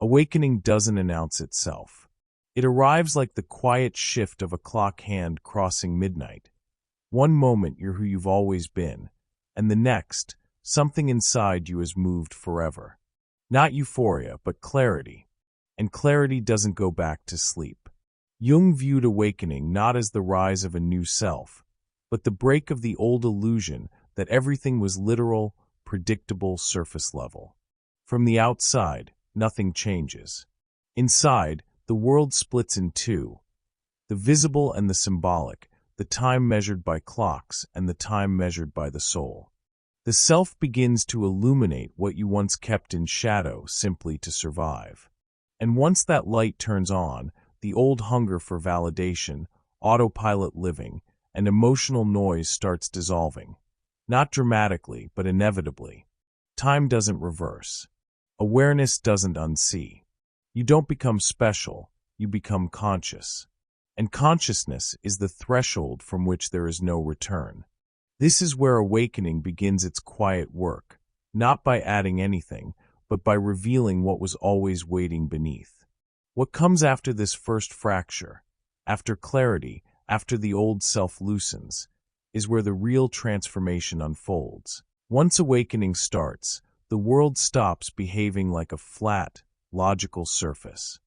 Awakening doesn't announce itself. It arrives like the quiet shift of a clock hand crossing midnight. One moment you're who you've always been, and the next, something inside you has moved forever. Not euphoria, but clarity. And clarity doesn't go back to sleep. Jung viewed awakening not as the rise of a new self, but the break of the old illusion that everything was literal, predictable, surface level. From the outside, nothing changes. Inside, the world splits in two: the visible and the symbolic, the time measured by clocks and the time measured by the soul. The self begins to illuminate what you once kept in shadow simply to survive. And once that light turns on, the old hunger for validation, autopilot living, and emotional noise starts dissolving. Not dramatically, but inevitably. Time doesn't reverse. Awareness doesn't unsee. You don't become special, you become conscious. And consciousness is the threshold from which there is no return. This is where awakening begins its quiet work, not by adding anything, but by revealing what was always waiting beneath. What comes after this first fracture, after clarity, after the old self loosens, is where the real transformation unfolds. Once awakening starts, the world stops behaving like a flat, logical surface.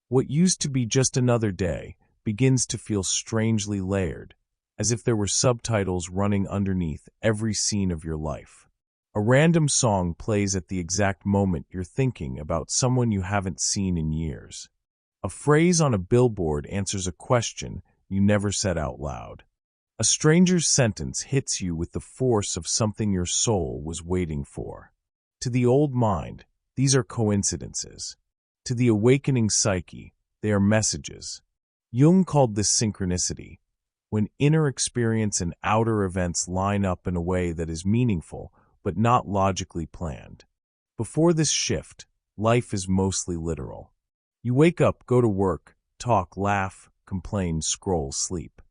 What used to be just another day begins to feel strangely layered, as if there were subtitles running underneath every scene of your life. A random song plays at the exact moment you're thinking about someone you haven't seen in years. A phrase on a billboard answers a question you never said out loud. A stranger's sentence hits you with the force of something your soul was waiting for. To the old mind, these are coincidences. To the awakening psyche, they are messages. Jung called this synchronicity, when inner experience and outer events line up in a way that is meaningful but not logically planned. Before this shift, life is mostly literal. You wake up, go to work, talk, laugh, complain, scroll, sleep.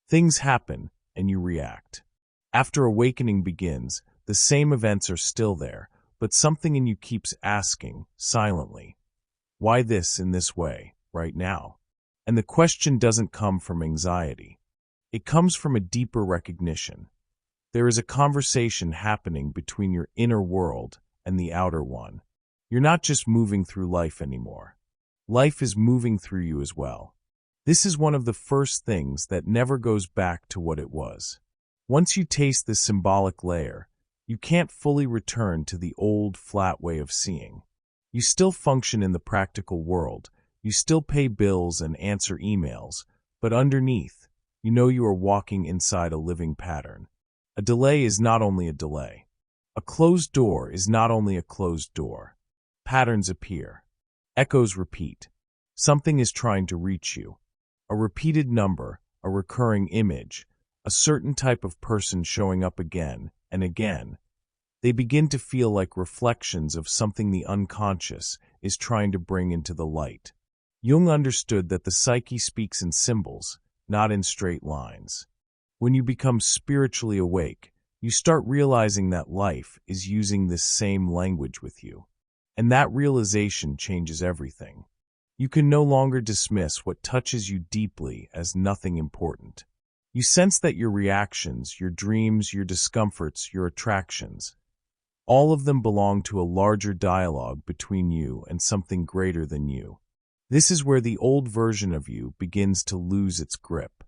Things happen, and you react. After awakening begins, the same events are still there, but something in you keeps asking, silently, why this in this way, right now? And the question doesn't come from anxiety. It comes from a deeper recognition. There is a conversation happening between your inner world and the outer one. You're not just moving through life anymore. Life is moving through you as well. This is one of the first things that never goes back to what it was. Once you taste this symbolic layer, you can't fully return to the old, flat way of seeing. You still function in the practical world, you still pay bills and answer emails, but underneath, you know you are walking inside a living pattern. A delay is not only a delay. A closed door is not only a closed door. Patterns appear. Echoes repeat. Something is trying to reach you. A repeated number, a recurring image, a certain type of person showing up again and again. They begin to feel like reflections of something the unconscious is trying to bring into the light. Jung understood that the psyche speaks in symbols, not in straight lines. When you become spiritually awake, you start realizing that life is using this same language with you. And that realization changes everything. You can no longer dismiss what touches you deeply as nothing important. You sense that your reactions, your dreams, your discomforts, your attractions, all of them belong to a larger dialogue between you and something greater than you. This is where the old version of you begins to lose its grip.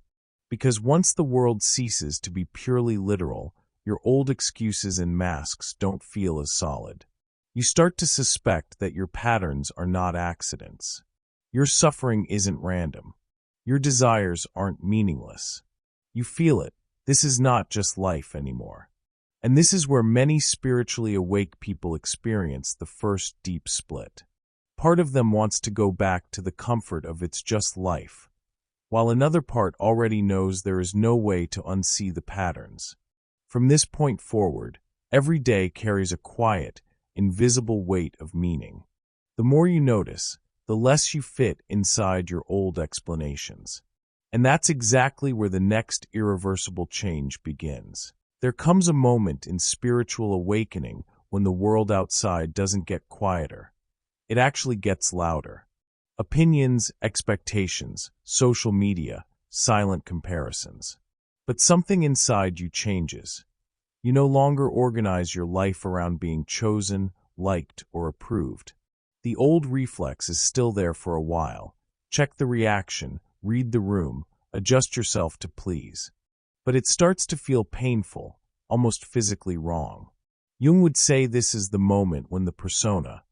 Because once the world ceases to be purely literal, your old excuses and masks don't feel as solid. You start to suspect that your patterns are not accidents. Your suffering isn't random. Your desires aren't meaningless. You feel it. This is not just life anymore. And this is where many spiritually awake people experience the first deep split. Part of them wants to go back to the comfort of it's just life, while another part already knows there is no way to unsee the patterns. From this point forward, every day carries a quiet, invisible weight of meaning. The more you notice, the less you fit inside your old explanations. And that's exactly where the next irreversible change begins. There comes a moment in spiritual awakening when the world outside doesn't get quieter. it actually gets louder. Opinions, expectations, social media, silent comparisons. But something inside you changes. You no longer organize your life around being chosen, liked, or approved. The old reflex is still there for a while. Check the reaction, read the room, adjust yourself to please. But it starts to feel painful, almost physically wrong. Jung would say this is the moment when the persona,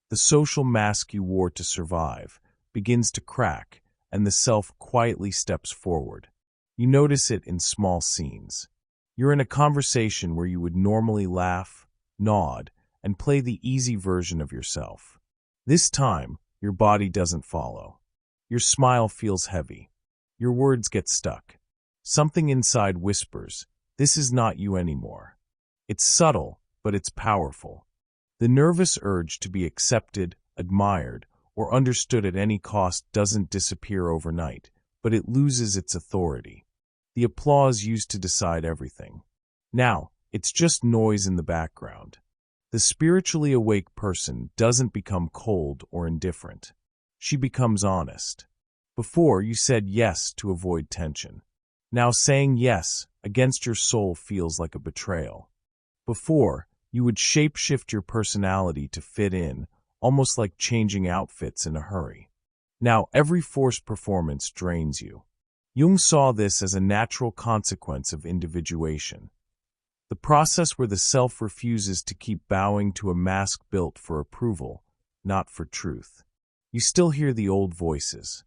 the social mask you wore to survive, begins to crack, and the self quietly steps forward. You notice it in small scenes. You're in a conversation where you would normally laugh, nod, and play the easy version of yourself. This time, your body doesn't follow. Your smile feels heavy. Your words get stuck. Something inside whispers, "This is not you anymore." It's subtle, but it's powerful. The nervous urge to be accepted, admired, or understood at any cost doesn't disappear overnight, but it loses its authority. The applause used to decide everything. Now, it's just noise in the background. The spiritually awake person doesn't become cold or indifferent. She becomes honest. Before, you said yes to avoid tension. Now saying yes against your soul feels like a betrayal. Before, you would shape-shift your personality to fit in, almost like changing outfits in a hurry. Now every forced performance drains you. Jung saw this as a natural consequence of individuation. The process where the self refuses to keep bowing to a mask built for approval, not for truth. You still hear the old voices.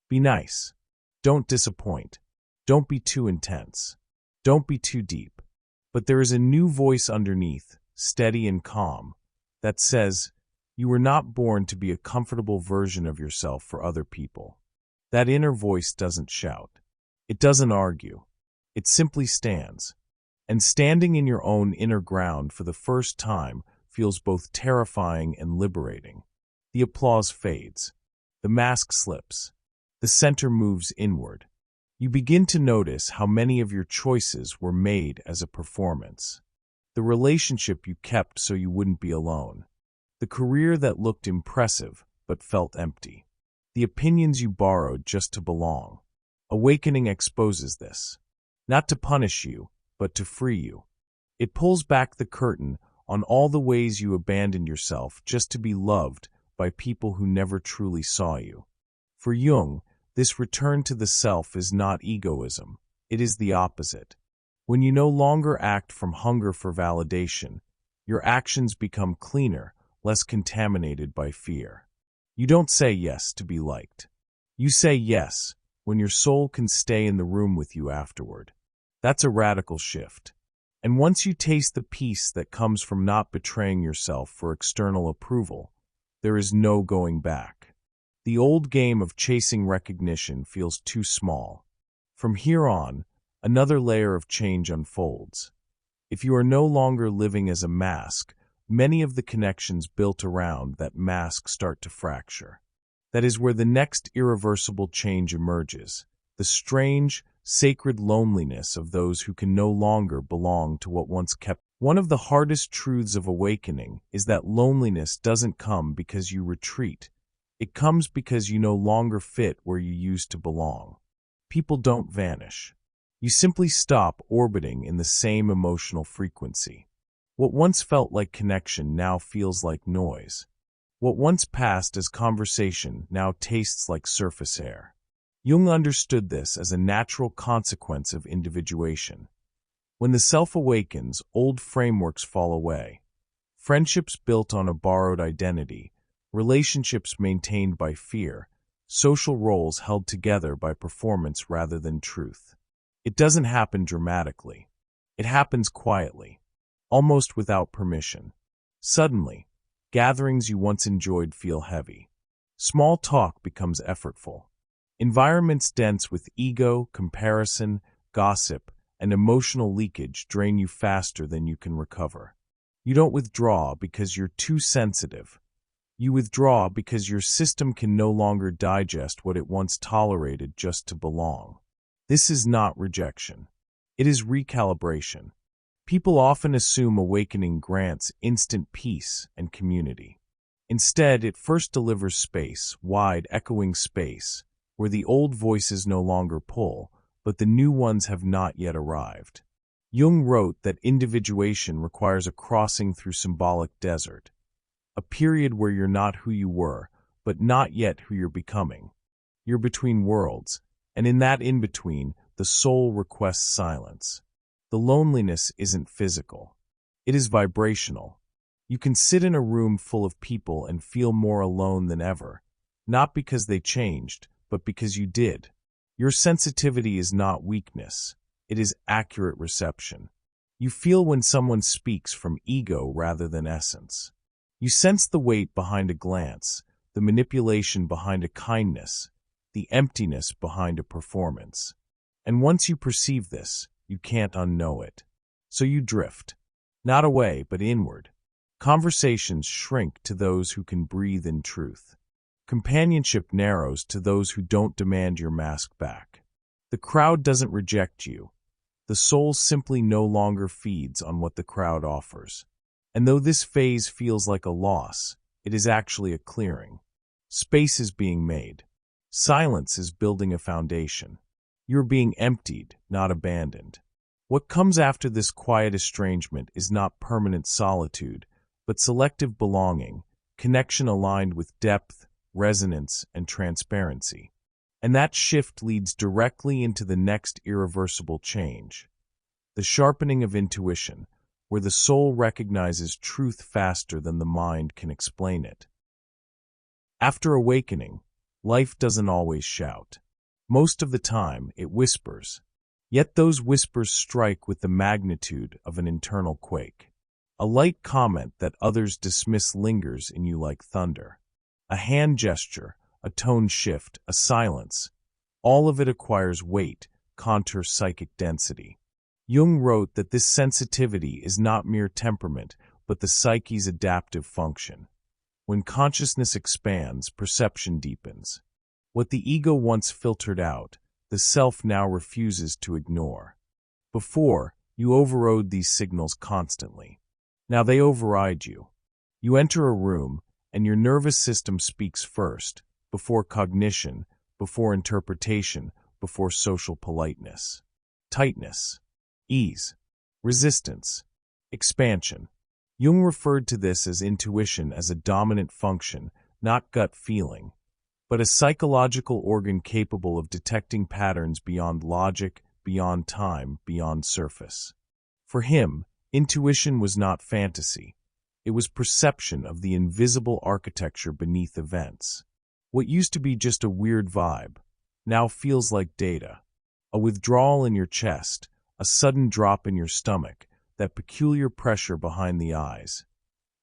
Be nice. Don't disappoint. Don't be too intense. Don't be too deep. But there is a new voice underneath, steady and calm, that says, you were not born to be a comfortable version of yourself for other people. That inner voice doesn't shout. It doesn't argue. It simply stands. And standing in your own inner ground for the first time feels both terrifying and liberating. The applause fades. The mask slips. The center moves inward. You begin to notice how many of your choices were made as a performance. The relationship you kept so you wouldn't be alone. The career that looked impressive but felt empty. The opinions you borrowed just to belong. Awakening exposes this. Not to punish you, but to free you. It pulls back the curtain on all the ways you abandoned yourself just to be loved by people who never truly saw you. For Jung, this return to the self is not egoism. It is the opposite. When you no longer act from hunger for validation, your actions become cleaner, less contaminated by fear. You don't say yes to be liked. You say yes when your soul can stay in the room with you afterward. That's a radical shift. And once you taste the peace that comes from not betraying yourself for external approval, there is no going back. The old game of chasing recognition feels too small. From here on, another layer of change unfolds. If you are no longer living as a mask, many of the connections built around that mask start to fracture. That is where the next irreversible change emerges, the strange, sacred loneliness of those who can no longer belong to what once kept. One of the hardest truths of awakening is that loneliness doesn't come because you retreat. It comes because you no longer fit where you used to belong. People don't vanish. You simply stop orbiting in the same emotional frequency. What once felt like connection now feels like noise. What once passed as conversation now tastes like surface air. Jung understood this as a natural consequence of individuation. When the self awakens, old frameworks fall away. Friendships built on a borrowed identity, relationships maintained by fear, social roles held together by performance rather than truth. It doesn't happen dramatically. It happens quietly, almost without permission. Suddenly, gatherings you once enjoyed feel heavy. Small talk becomes effortful. Environments dense with ego, comparison, gossip, and emotional leakage drain you faster than you can recover. You don't withdraw because you're too sensitive. You withdraw because your system can no longer digest what it once tolerated just to belong. This is not rejection. It is recalibration. People often assume awakening grants instant peace and community. Instead, it first delivers space, wide, echoing space, where the old voices no longer pull, but the new ones have not yet arrived. Jung wrote that individuation requires a crossing through symbolic desert, a period where you're not who you were, but not yet who you're becoming. You're between worlds, and in that in-between, the soul requests silence. The loneliness isn't physical. It is vibrational. You can sit in a room full of people and feel more alone than ever, not because they changed, but because you did. Your sensitivity is not weakness. It is accurate reception. You feel when someone speaks from ego rather than essence. You sense the weight behind a glance, the manipulation behind a kindness, the emptiness behind a performance. And once you perceive this, you can't unknow it. So you drift. Not away, but inward. Conversations shrink to those who can breathe in truth. Companionship narrows to those who don't demand your mask back. The crowd doesn't reject you. The soul simply no longer feeds on what the crowd offers. And though this phase feels like a loss, it is actually a clearing. Space is being made. Silence is building a foundation. You're being emptied, not abandoned. What comes after this quiet estrangement is not permanent solitude, but selective belonging, connection aligned with depth, resonance, and transparency. And that shift leads directly into the next irreversible change. The sharpening of intuition, where the soul recognizes truth faster than the mind can explain it. After awakening, life doesn't always shout. Most of the time, it whispers. Yet those whispers strike with the magnitude of an internal quake. A light comment that others dismiss lingers in you like thunder. A hand gesture, a tone shift, a silence. All of it acquires weight, contour psychic density. Jung wrote that this sensitivity is not mere temperament, but the psyche's adaptive function. When consciousness expands, perception deepens. What the ego once filtered out, the self now refuses to ignore. Before, you overrode these signals constantly. Now they override you. You enter a room, and your nervous system speaks first, before cognition, before interpretation, before social politeness. Tightness, ease, resistance, expansion. Jung referred to this as intuition as a dominant function, not gut feeling, but a psychological organ capable of detecting patterns beyond logic, beyond time, beyond surface. For him, intuition was not fantasy. It was perception of the invisible architecture beneath events. What used to be just a weird vibe now feels like data. A withdrawal in your chest, a sudden drop in your stomach, that peculiar pressure behind the eyes.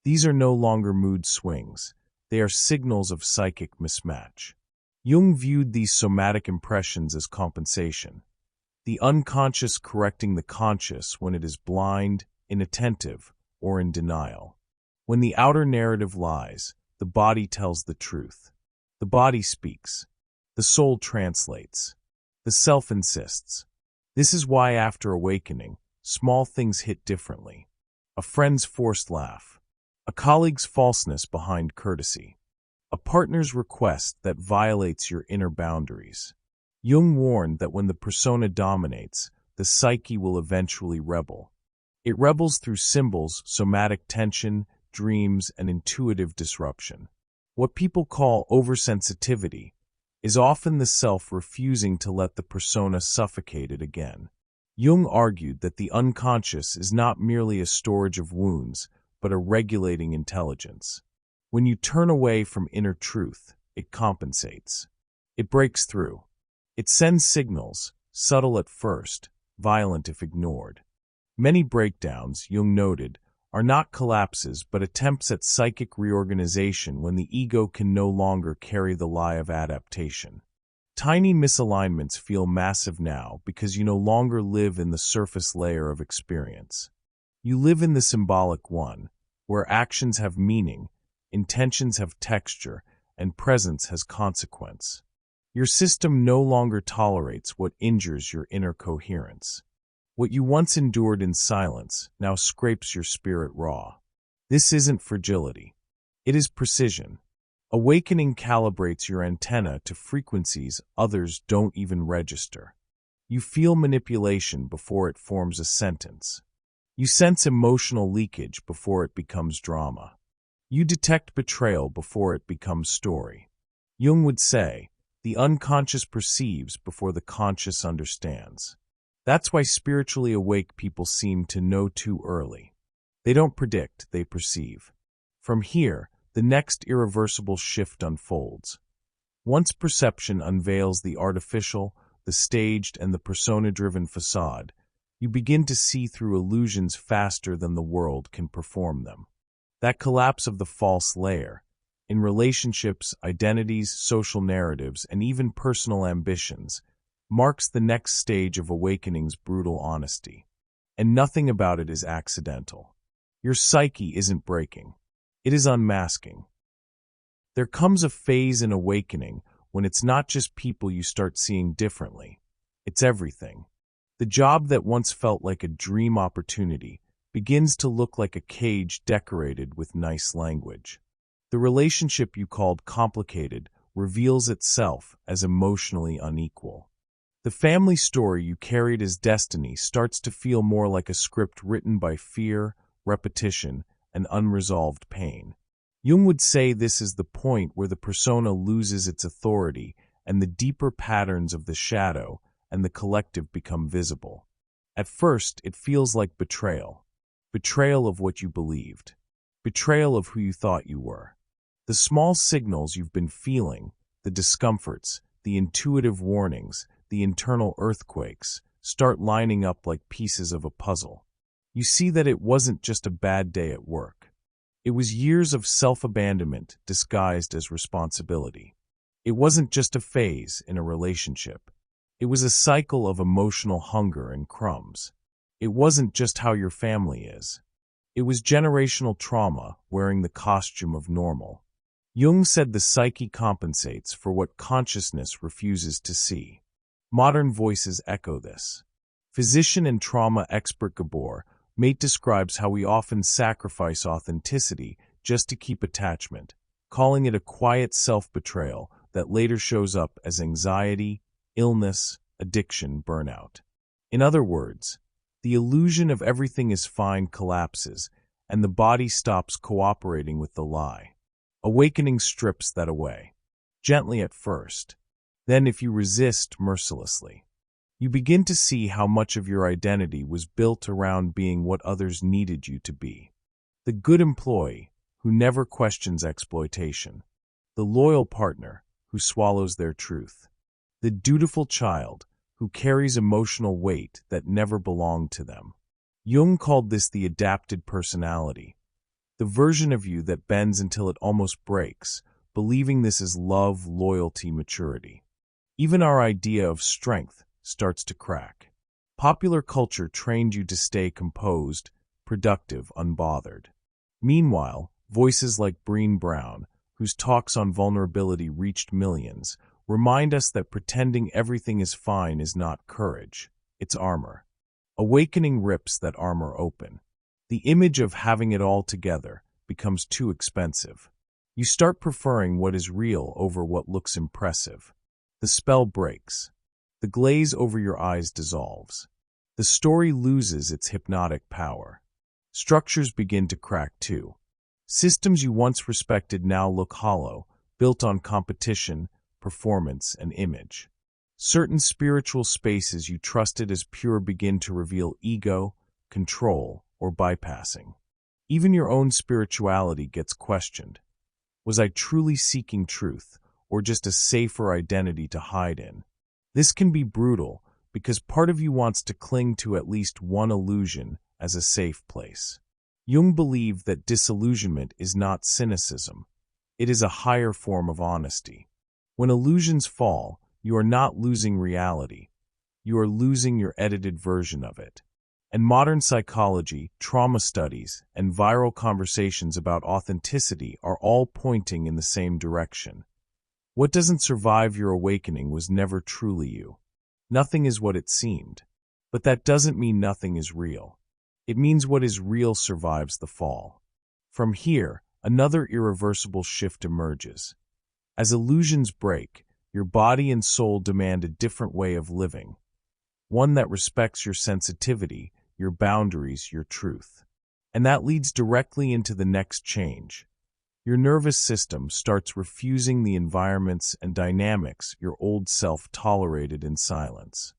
These are no longer mood swings. They are signals of psychic mismatch. Jung viewed these somatic impressions as compensation, the unconscious correcting the conscious when it is blind, inattentive, or in denial. When the outer narrative lies, the body tells the truth. The body speaks. The soul translates. The self insists. This is why after awakening, small things hit differently. A friend's forced laugh. A colleague's falseness behind courtesy. A partner's request that violates your inner boundaries. Jung warned that when the persona dominates, the psyche will eventually rebel. It rebels through symbols, somatic tension, dreams, and intuitive disruption. What people call oversensitivity is often the self refusing to let the persona suffocate it again. Jung argued that the unconscious is not merely a storage of wounds, but a regulating intelligence. When you turn away from inner truth, it compensates. It breaks through. It sends signals, subtle at first, violent if ignored. Many breakdowns, Jung noted, are not collapses but attempts at psychic reorganization when the ego can no longer carry the lie of adaptation. Tiny misalignments feel massive now because you no longer live in the surface layer of experience. You live in the symbolic one, where actions have meaning, intentions have texture, and presence has consequence. Your system no longer tolerates what injures your inner coherence. What you once endured in silence now scrapes your spirit raw. This isn't fragility. It is precision. Awakening calibrates your antenna to frequencies others don't even register. You feel manipulation before it forms a sentence. You sense emotional leakage before it becomes drama. You detect betrayal before it becomes story. Jung would say, the unconscious perceives before the conscious understands. That's why spiritually awake people seem to know too early. They don't predict, they perceive. From here, the next irreversible shift unfolds. Once perception unveils the artificial, the staged, and the persona-driven facade, you begin to see through illusions faster than the world can perform them. That collapse of the false layer, in relationships, identities, social narratives, and even personal ambitions, marks the next stage of awakening's brutal honesty. And nothing about it is accidental. Your psyche isn't breaking. It is unmasking. There comes a phase in awakening when it's not just people you start seeing differently. It's everything. The job that once felt like a dream opportunity begins to look like a cage decorated with nice language. The relationship you called complicated reveals itself as emotionally unequal. The family story you carried as destiny starts to feel more like a script written by fear, repetition, and unresolved pain. Jung would say this is the point where the persona loses its authority and the deeper patterns of the shadow and the collective become visible. At first, it feels like betrayal. Betrayal of what you believed. Betrayal of who you thought you were. The small signals you've been feeling, the discomforts, the intuitive warnings, the internal earthquakes, start lining up like pieces of a puzzle. You see that it wasn't just a bad day at work. It was years of self-abandonment disguised as responsibility. It wasn't just a phase in a relationship. It was a cycle of emotional hunger and crumbs. It wasn't just how your family is. It was generational trauma wearing the costume of normal. Jung said the psyche compensates for what consciousness refuses to see. Modern voices echo this. Physician and trauma expert Gabor Mate describes how we often sacrifice authenticity just to keep attachment, calling it a quiet self-betrayal that later shows up as anxiety, illness, addiction, burnout. In other words, the illusion of everything is fine collapses, and the body stops cooperating with the lie. Awakening strips that away. Gently at first. Then, if you resist, mercilessly. You begin to see how much of your identity was built around being what others needed you to be. The good employee, who never questions exploitation. The loyal partner, who swallows their truth. The dutiful child, who carries emotional weight that never belonged to them. Jung called this the adapted personality. The version of you that bends until it almost breaks, believing this is love, loyalty, maturity. Even our idea of strength starts to crack. Popular culture trained you to stay composed, productive, unbothered. Meanwhile, voices like Brené Brown, whose talks on vulnerability reached millions, remind us that pretending everything is fine is not courage, it's armor. Awakening rips that armor open. The image of having it all together becomes too expensive. You start preferring what is real over what looks impressive. The spell breaks. The glaze over your eyes dissolves. The story loses its hypnotic power. Structures begin to crack too. Systems you once respected now look hollow, built on competition, performance, and image. Certain spiritual spaces you trusted as pure begin to reveal ego, control, or bypassing. Even your own spirituality gets questioned. Was I truly seeking truth, or just a safer identity to hide in? This can be brutal because part of you wants to cling to at least one illusion as a safe place. Jung believed that disillusionment is not cynicism. It is a higher form of honesty. When illusions fall, you are not losing reality. You are losing your edited version of it. And modern psychology, trauma studies, and viral conversations about authenticity are all pointing in the same direction. What doesn't survive your awakening was never truly you. Nothing is what it seemed. But that doesn't mean nothing is real. It means what is real survives the fall. From here, another irreversible shift emerges. As illusions break, your body and soul demand a different way of living, one that respects your sensitivity, your boundaries, your truth. And that leads directly into the next change. Your nervous system starts refusing the environments and dynamics your old self tolerated in silence.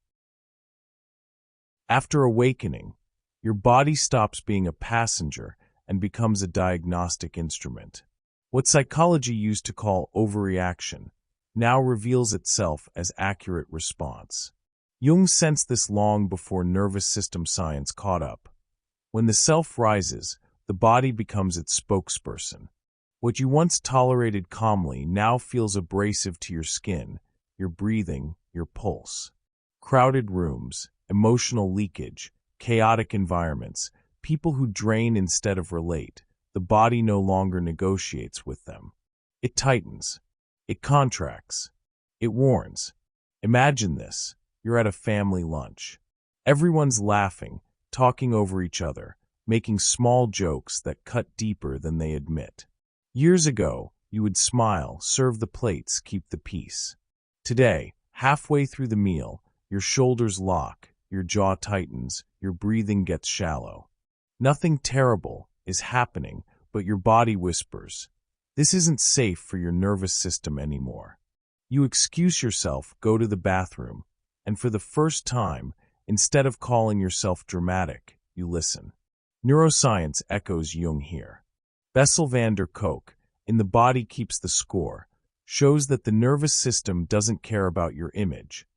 After awakening, your body stops being a passenger and becomes a diagnostic instrument. What psychology used to call overreaction now reveals itself as accurate response. Jung sensed this long before nervous system science caught up. When the self rises, the body becomes its spokesperson. What you once tolerated calmly now feels abrasive to your skin, your breathing, your pulse. Crowded rooms, emotional leakage, chaotic environments, people who drain instead of relate, the body no longer negotiates with them. It tightens. It contracts. It warns. Imagine this. You're at a family lunch. Everyone's laughing, talking over each other, making small jokes that cut deeper than they admit. Years ago, you would smile, serve the plates, keep the peace. Today, halfway through the meal, your shoulders lock, your jaw tightens, your breathing gets shallow. Nothing terrible is happening, but your body whispers, "This isn't safe for your nervous system anymore." You excuse yourself, go to the bathroom, and for the first time, instead of calling yourself dramatic, you listen. Neuroscience echoes Jung here. Bessel van der Kolk, in The Body Keeps the Score, shows that the nervous system doesn't care about your image.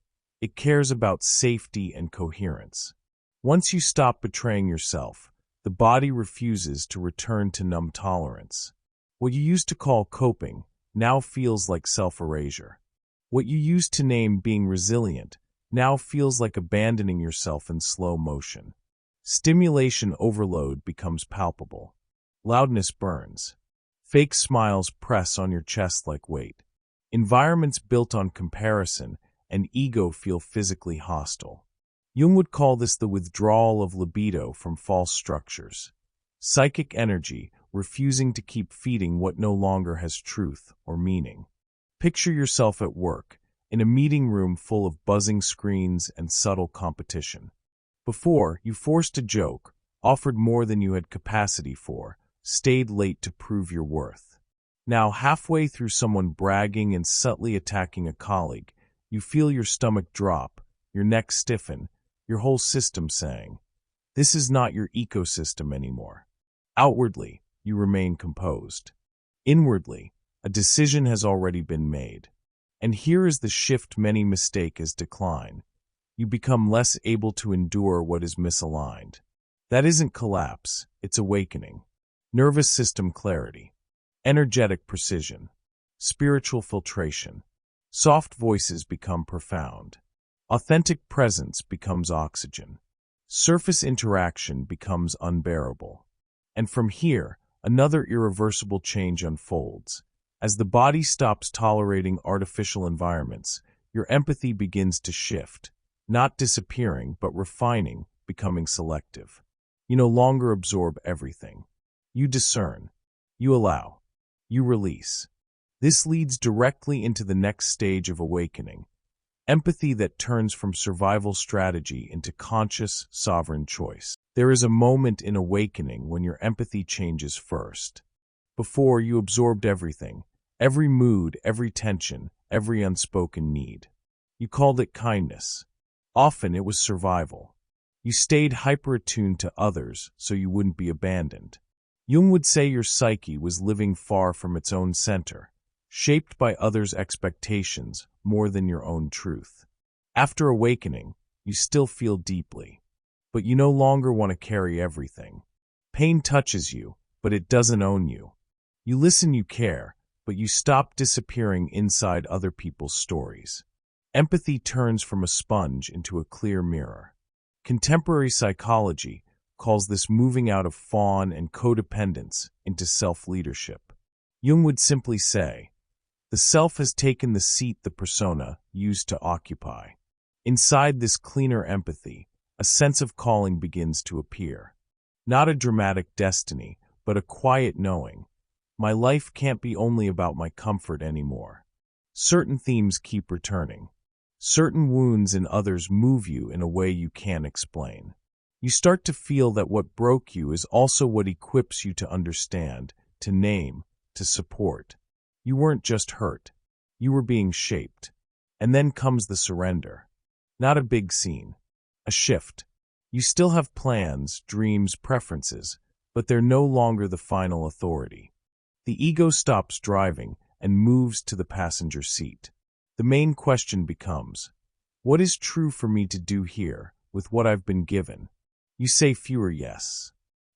It cares about safety and coherence. Once you stop betraying yourself, the body refuses to return to numb tolerance. What you used to call coping now feels like self-erasure. What you used to name being resilient now feels like abandoning yourself in slow motion. Stimulation overload becomes palpable. Loudness burns. Fake smiles press on your chest like weight. Environments built on comparison and ego feel physically hostile. Jung would call this the withdrawal of libido from false structures. Psychic energy refusing to keep feeding what no longer has truth or meaning. Picture yourself at work, in a meeting room full of buzzing screens and subtle competition. Before, you forced a joke, offered more than you had capacity for, stayed late to prove your worth. Now, halfway through someone bragging and subtly attacking a colleague, you feel your stomach drop, your neck stiffen, your whole system saying, "This is not your ecosystem anymore." Outwardly, you remain composed. Inwardly, a decision has already been made. And here is the shift many mistake as decline. You become less able to endure what is misaligned. That isn't collapse, it's awakening. Nervous system clarity, energetic precision, spiritual filtration. Soft voices become profound. Authentic presence becomes oxygen. Surface interaction becomes unbearable. And from here, another irreversible change unfolds. As the body stops tolerating artificial environments, your empathy begins to shift, not disappearing, but refining, becoming selective. You no longer absorb everything. You discern. You allow. You release. This leads directly into the next stage of awakening. Empathy that turns from survival strategy into conscious, sovereign choice. There is a moment in awakening when your empathy changes first. Before, you absorbed everything, every mood, every tension, every unspoken need. You called it kindness. Often it was survival. You stayed hyper-attuned to others so you wouldn't be abandoned. Jung would say your psyche was living far from its own center, shaped by others' expectations more than your own truth. After awakening, you still feel deeply, but you no longer want to carry everything. Pain touches you, but it doesn't own you. You listen, you care, but you stop disappearing inside other people's stories. Empathy turns from a sponge into a clear mirror. Contemporary psychology calls this moving out of fawn and codependence into self-leadership. Jung would simply say, the self has taken the seat the persona used to occupy. Inside this cleaner empathy, a sense of calling begins to appear. Not a dramatic destiny, but a quiet knowing. My life can't be only about my comfort anymore. Certain themes keep returning. Certain wounds in others move you in a way you can't explain. You start to feel that what broke you is also what equips you to understand, to name, to support. You weren't just hurt. You were being shaped. And then comes the surrender. Not a big scene. A shift. You still have plans, dreams, preferences, but they're no longer the final authority. The ego stops driving and moves to the passenger seat. The main question becomes, what is true for me to do here with what I've been given? You say fewer yes.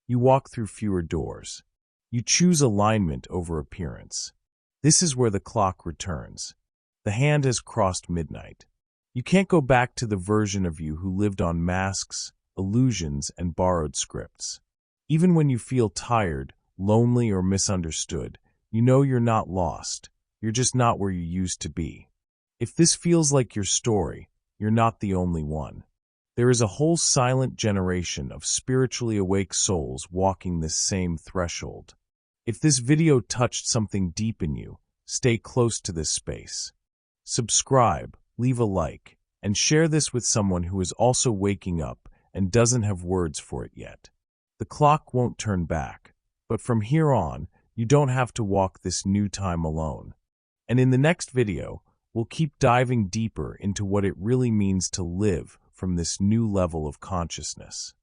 You walk through fewer doors. You choose alignment over appearance. This is where the clock returns. The hand has crossed midnight. You can't go back to the version of you who lived on masks, illusions, and borrowed scripts. Even when you feel tired, lonely, or misunderstood, you know you're not lost. You're just not where you used to be. If this feels like your story, you're not the only one. There is a whole silent generation of spiritually awake souls walking this same threshold. If this video touched something deep in you, stay close to this space. Subscribe, leave a like, and share this with someone who is also waking up and doesn't have words for it yet. The clock won't turn back, but from here on, you don't have to walk this new time alone. And in the next video, we'll keep diving deeper into what it really means to live from this new level of consciousness.